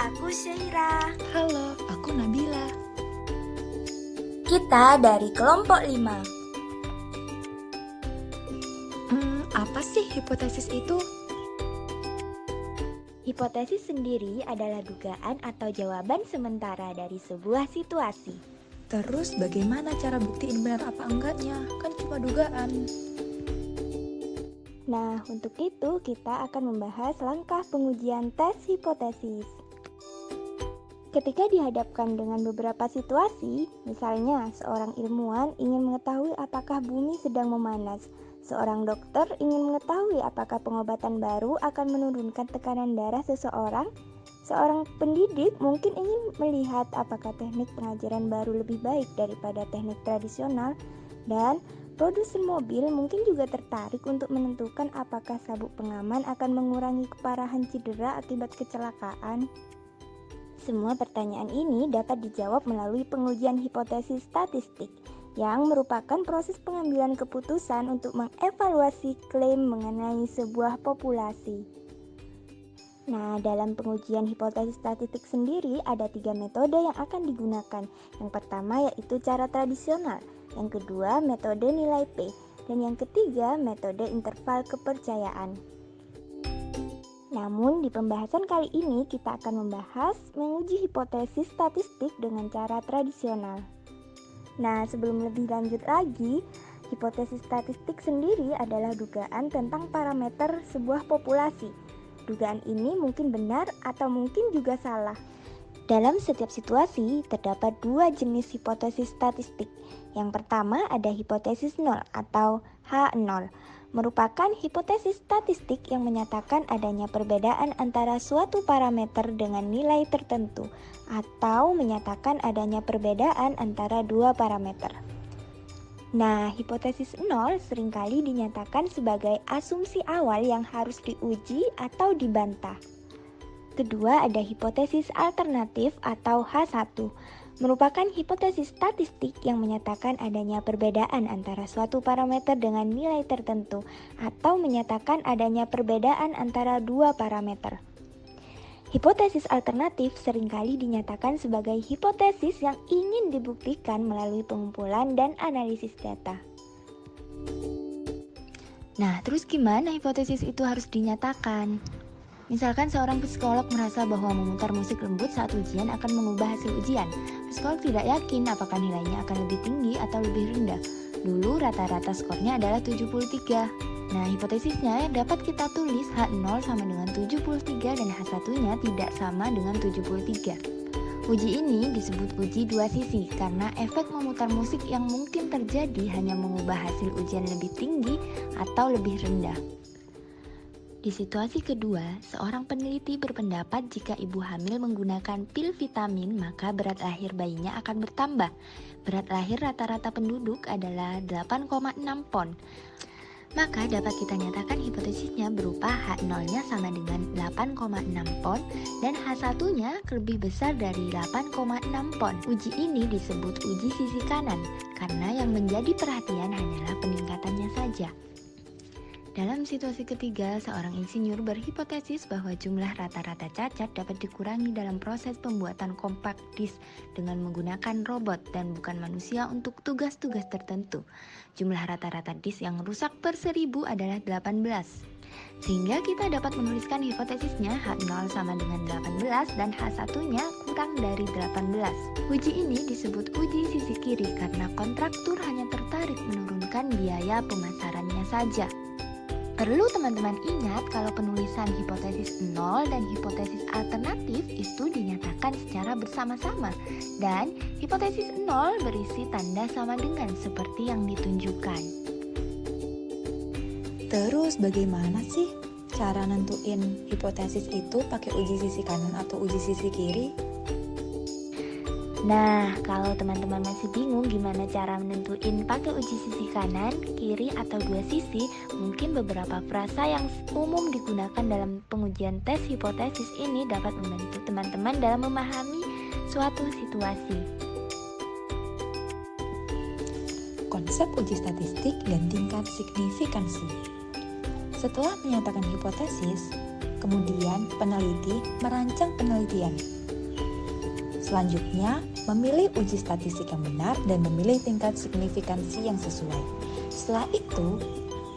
aku Syaira. Halo, aku Nabila. Kita dari kelompok 5. Apa sih hipotesis itu? Hipotesis sendiri adalah dugaan atau jawaban sementara dari sebuah situasi. Terus bagaimana cara buktiin benar apa enggaknya? Kan cuma dugaan. Nah, untuk itu kita akan membahas langkah pengujian tes hipotesis. Ketika dihadapkan dengan beberapa situasi, misalnya seorang ilmuwan ingin mengetahui apakah bumi sedang memanas, seorang dokter ingin mengetahui apakah pengobatan baru akan menurunkan tekanan darah seseorang, seorang pendidik mungkin ingin melihat apakah teknik pengajaran baru lebih baik daripada teknik tradisional, dan produsen mobil mungkin juga tertarik untuk menentukan apakah sabuk pengaman akan mengurangi keparahan cedera akibat kecelakaan. Semua pertanyaan ini dapat dijawab melalui pengujian hipotesis statistik, yang merupakan proses pengambilan keputusan untuk mengevaluasi klaim mengenai sebuah populasi. Nah, dalam pengujian hipotesis statistik sendiri ada 3 metode yang akan digunakan. Yang pertama yaitu cara tradisional, yang kedua metode nilai P, dan yang ketiga metode interval kepercayaan. Namun di pembahasan kali ini kita akan membahas menguji hipotesis statistik dengan cara tradisional. Nah, sebelum lebih lanjut lagi, hipotesis statistik sendiri adalah dugaan tentang parameter sebuah populasi. Dugaan ini mungkin benar atau mungkin juga salah. Dalam setiap situasi, terdapat 2 jenis hipotesis statistik. Yang pertama ada hipotesis 0 atau H0, merupakan hipotesis statistik yang menyatakan adanya perbedaan antara suatu parameter dengan nilai tertentu, atau menyatakan adanya perbedaan antara 2 parameter. Nah, hipotesis 0 seringkali dinyatakan sebagai asumsi awal yang harus diuji atau dibantah. Kedua ada hipotesis alternatif atau H1, merupakan hipotesis statistik yang menyatakan adanya perbedaan antara suatu parameter dengan nilai tertentu atau menyatakan adanya perbedaan antara 2 parameter. Hipotesis alternatif seringkali dinyatakan sebagai hipotesis yang ingin dibuktikan melalui pengumpulan dan analisis data. Nah, terus gimana hipotesis itu harus dinyatakan? Misalkan seorang psikolog merasa bahwa memutar musik lembut saat ujian akan mengubah hasil ujian. Psikolog tidak yakin apakah nilainya akan lebih tinggi atau lebih rendah. Dulu rata-rata skornya adalah 73. Nah, hipotesisnya dapat kita tulis H0 sama dengan 73 dan H1-nya tidak sama dengan 73. Uji ini disebut uji 2 sisi karena efek memutar musik yang mungkin terjadi hanya mengubah hasil ujian lebih tinggi atau lebih rendah. Di situasi kedua, seorang peneliti berpendapat jika ibu hamil menggunakan pil vitamin, maka berat lahir bayinya akan bertambah. Berat lahir rata-rata penduduk adalah 8,6 pon. Maka dapat kita nyatakan hipotesisnya berupa H0-nya sama dengan 8,6 pon dan H1-nya lebih besar dari 8,6 pon. Uji ini disebut uji sisi kanan, karena yang menjadi perhatian hanyalah peningkatannya saja. Dalam situasi ketiga, seorang insinyur berhipotesis bahwa jumlah rata-rata cacat dapat dikurangi dalam proses pembuatan compact disk dengan menggunakan robot dan bukan manusia untuk tugas-tugas tertentu. Jumlah rata-rata disk yang rusak per 1000 adalah 18. Sehingga kita dapat menuliskan hipotesisnya H0 sama dengan 18 dan H1-nya kurang dari 18. Uji ini disebut uji sisi kiri karena kontraktur hanya tertarik menurunkan biaya pemasarannya saja. Perlu teman-teman ingat kalau penulisan hipotesis 0 dan hipotesis alternatif itu dinyatakan secara bersama-sama dan hipotesis 0 berisi tanda sama dengan seperti yang ditunjukkan. Terus bagaimana sih cara nentuin hipotesis itu pakai uji sisi kanan atau uji sisi kiri? Nah, kalau teman-teman masih bingung gimana cara menentuin pakai uji sisi kanan, kiri, atau 2 sisi, mungkin beberapa frasa yang umum digunakan dalam pengujian tes hipotesis ini dapat membantu teman-teman dalam memahami suatu situasi. Konsep uji statistik dan tingkat signifikansi. Setelah menyatakan hipotesis, Kemudian, peneliti merancang penelitian. Selanjutnya, memilih uji statistik yang benar dan memilih tingkat signifikansi yang sesuai. Setelah itu,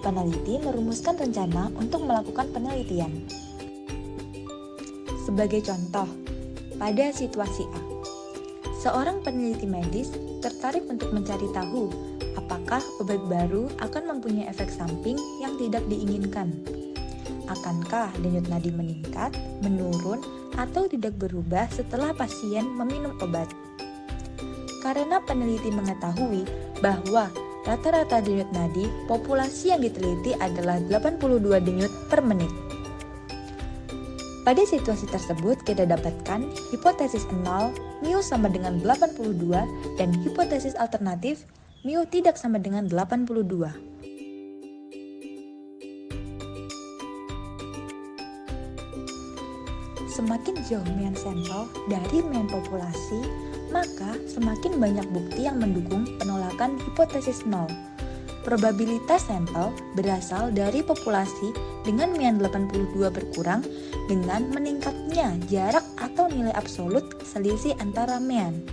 peneliti merumuskan rencana untuk melakukan penelitian. Sebagai contoh, pada situasi A, seorang peneliti medis tertarik untuk mencari tahu apakah obat baru akan mempunyai efek samping yang tidak diinginkan. Akankah denyut nadi meningkat, menurun, atau tidak berubah setelah pasien meminum obat? Karena peneliti mengetahui bahwa rata-rata denyut nadi populasi yang diteliti adalah 82 denyut per menit. Pada situasi tersebut kita dapatkan hipotesis 0, mu sama dengan 82, dan hipotesis alternatif, mu tidak sama dengan 82. Semakin jauh mean sampel dari mean populasi, maka semakin banyak bukti yang mendukung penolakan hipotesis 0. Probabilitas sampel berasal dari populasi dengan mean 82 berkurang dengan meningkatnya jarak atau nilai absolut selisih antara mean.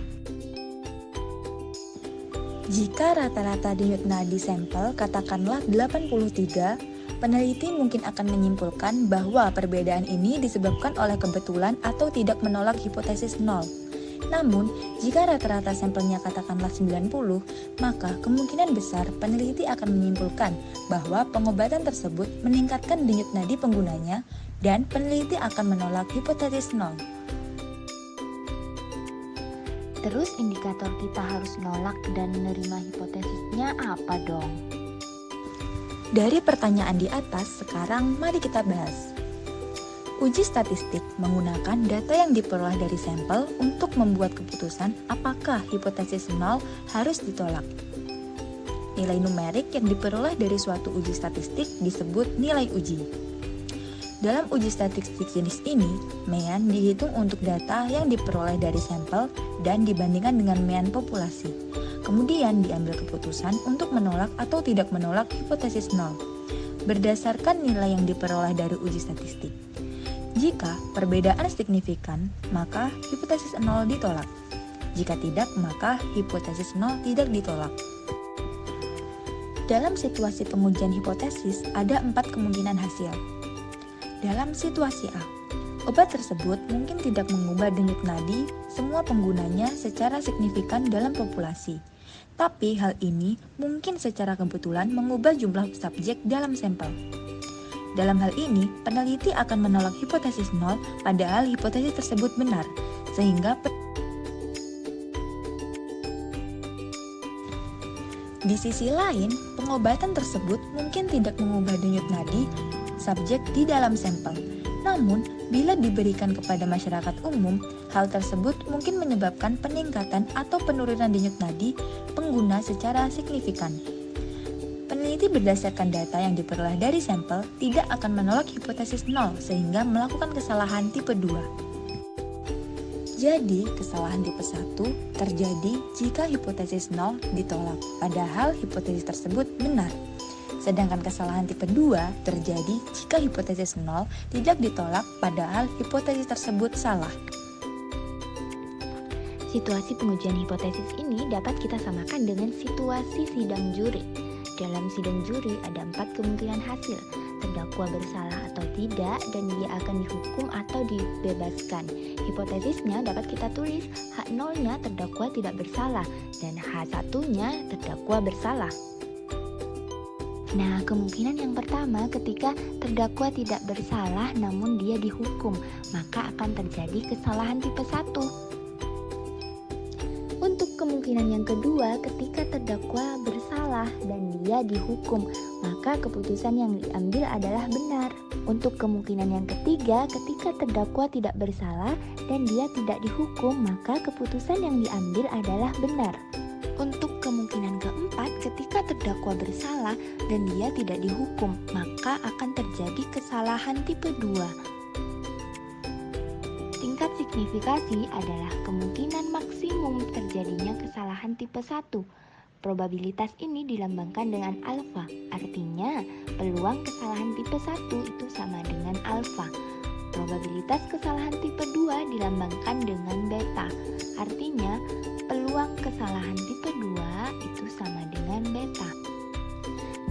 Jika rata-rata denyut nadi sampel katakanlah 83, peneliti mungkin akan menyimpulkan bahwa perbedaan ini disebabkan oleh kebetulan atau tidak menolak hipotesis 0. Namun, jika rata-rata sampelnya katakanlah 90, maka kemungkinan besar peneliti akan menyimpulkan bahwa pengobatan tersebut meningkatkan denyut nadi penggunanya dan peneliti akan menolak hipotesis 0. Terus indikator kita harus nolak dan menerima hipotesisnya apa dong? Dari pertanyaan di atas, sekarang mari kita bahas. Uji statistik menggunakan data yang diperoleh dari sampel untuk membuat keputusan apakah hipotesis 0 harus ditolak. Nilai numerik yang diperoleh dari suatu uji statistik disebut nilai uji. Dalam uji statistik jenis ini, mean dihitung untuk data yang diperoleh dari sampel dan dibandingkan dengan mean populasi. Kemudian diambil keputusan untuk menolak atau tidak menolak hipotesis 0 berdasarkan nilai yang diperoleh dari uji statistik. Jika perbedaan signifikan, maka hipotesis 0 ditolak. Jika tidak, maka hipotesis 0 tidak ditolak. Dalam situasi pengujian hipotesis, ada 4 kemungkinan hasil. Dalam situasi A, obat tersebut mungkin tidak mengubah denyut nadi semua penggunanya secara signifikan dalam populasi. Tapi hal ini mungkin secara kebetulan mengubah jumlah subjek dalam sampel. Dalam hal ini, peneliti akan menolak hipotesis 0 padahal hipotesis tersebut benar, sehingga di sisi lain, pengobatan tersebut mungkin tidak mengubah denyut nadi subjek di dalam sampel. Namun, bila diberikan kepada masyarakat umum, hal tersebut mungkin menyebabkan peningkatan atau penurunan denyut nadi pengguna secara signifikan. Peneliti berdasarkan data yang diperoleh dari sampel tidak akan menolak hipotesis 0 sehingga melakukan kesalahan tipe 2. Jadi, kesalahan tipe 1 terjadi jika hipotesis 0 ditolak, padahal hipotesis tersebut benar. Sedangkan kesalahan tipe 2 terjadi jika hipotesis 0 tidak ditolak padahal hipotesis tersebut salah. Situasi pengujian hipotesis ini dapat kita samakan dengan situasi sidang juri. Dalam sidang juri ada 4 kemungkinan hasil, terdakwa bersalah atau tidak, dan dia akan dihukum atau dibebaskan. Hipotesisnya dapat kita tulis, H0-nya terdakwa tidak bersalah, dan H1-nya terdakwa bersalah. Nah, kemungkinan yang pertama ketika terdakwa tidak bersalah namun dia dihukum, maka akan terjadi kesalahan tipe 1. Untuk kemungkinan yang kedua, ketika terdakwa bersalah dan dia dihukum, maka keputusan yang diambil adalah benar. Untuk kemungkinan yang ketiga, ketika terdakwa tidak bersalah dan dia tidak dihukum, maka keputusan yang diambil adalah benar. Untuk kemungkinan keempat, ketika terdakwa bersalah dan dia tidak dihukum, maka akan terjadi kesalahan tipe 2. Tingkat signifikasi adalah kemungkinan maksimum terjadinya kesalahan tipe 1. Probabilitas ini dilambangkan dengan alfa, artinya peluang kesalahan tipe 1 itu sama dengan alfa. Probabilitas kesalahan tipe 2 dilambangkan dengan beta. Artinya, peluang kesalahan tipe 2 itu sama dengan beta.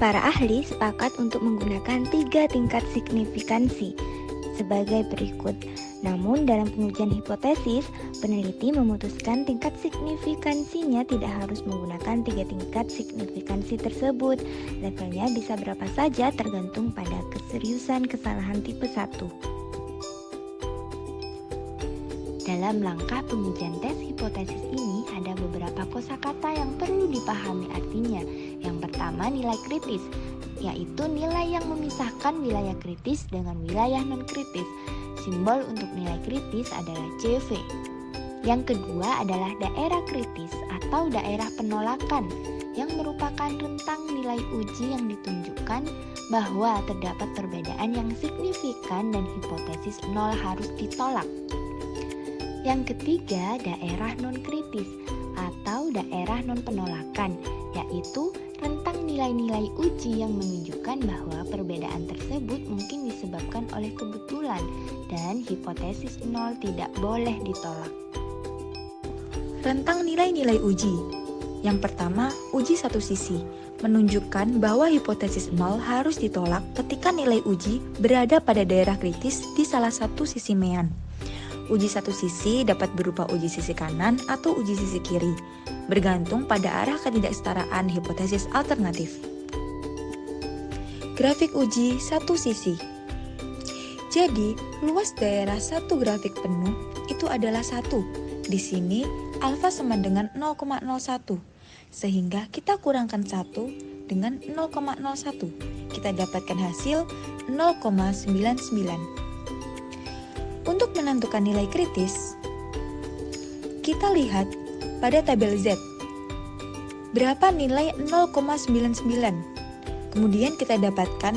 Para ahli sepakat untuk menggunakan 3 tingkat signifikansi sebagai berikut. Namun dalam pengujian hipotesis, peneliti memutuskan tingkat signifikansinya tidak harus menggunakan 3 tingkat signifikansi tersebut. Levelnya bisa berapa saja tergantung pada keseriusan kesalahan tipe 1. Dalam langkah pengujian tes hipotesis ini ada beberapa kosakata yang perlu dipahami artinya. Yang pertama, nilai kritis, yaitu nilai yang memisahkan wilayah kritis dengan wilayah non-kritis. Simbol untuk nilai kritis adalah CV. Yang kedua adalah daerah kritis atau daerah penolakan, yang merupakan rentang nilai uji yang ditunjukkan bahwa terdapat perbedaan yang signifikan dan hipotesis nol harus ditolak. Yang ketiga, daerah non-kritis atau daerah non-penolakan, yaitu rentang nilai-nilai uji yang menunjukkan bahwa perbedaan tersebut mungkin disebabkan oleh kebetulan dan hipotesis nol tidak boleh ditolak. Rentang nilai-nilai uji. Yang pertama, uji satu sisi, menunjukkan bahwa hipotesis nol harus ditolak ketika nilai uji berada pada daerah kritis di salah satu sisi mean. Uji satu sisi dapat berupa uji sisi kanan atau uji sisi kiri, bergantung pada arah ketidaksetaraan hipotesis alternatif. Grafik uji satu sisi. Jadi, luas daerah satu grafik penuh itu adalah 1. Di sini, alfa sama dengan 0,01. Sehingga kita kurangkan 1 dengan 0,01. Kita dapatkan hasil 0,99. Untuk menentukan nilai kritis, kita lihat pada tabel Z. Berapa nilai 0,99? Kemudian kita dapatkan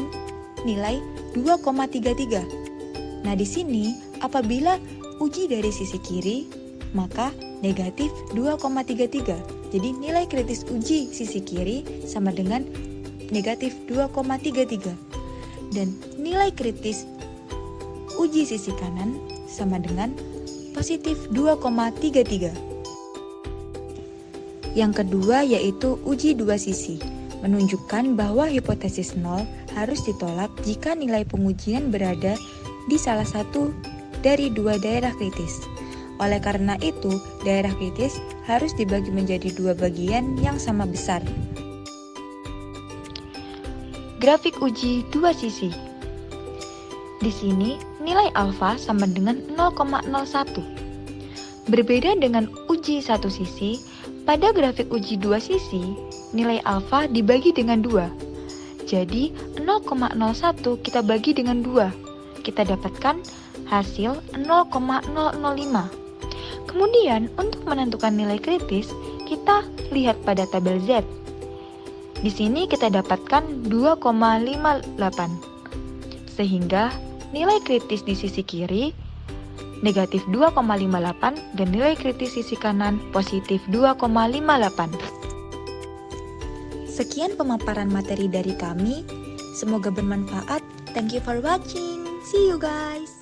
nilai 2,33. Nah, di sini apabila uji dari sisi kiri, maka negatif 2,33. Jadi nilai kritis uji sisi kiri sama dengan negatif 2,33. Dan nilai kritis uji sisi kanan sama dengan positif 2,33. Yang kedua yaitu uji dua sisi, menunjukkan bahwa hipotesis nol harus ditolak jika nilai pengujian berada di salah satu dari dua daerah kritis. Oleh karena itu, daerah kritis harus dibagi menjadi dua bagian yang sama besar. Grafik uji dua sisi. Di sini, nilai alfa sama dengan 0,01. Berbeda dengan uji satu sisi, pada grafik uji dua sisi, nilai alfa dibagi dengan 2. Jadi, 0,01 kita bagi dengan 2. Kita dapatkan hasil 0,005. Kemudian, untuk menentukan nilai kritis, kita lihat pada tabel Z. Di sini kita dapatkan 2,58. Sehingga nilai kritis di sisi kiri negatif 2,58 dan nilai kritis sisi kanan positif 2,58. Sekian pemaparan materi dari kami. Semoga bermanfaat. Thank you for watching. See you guys.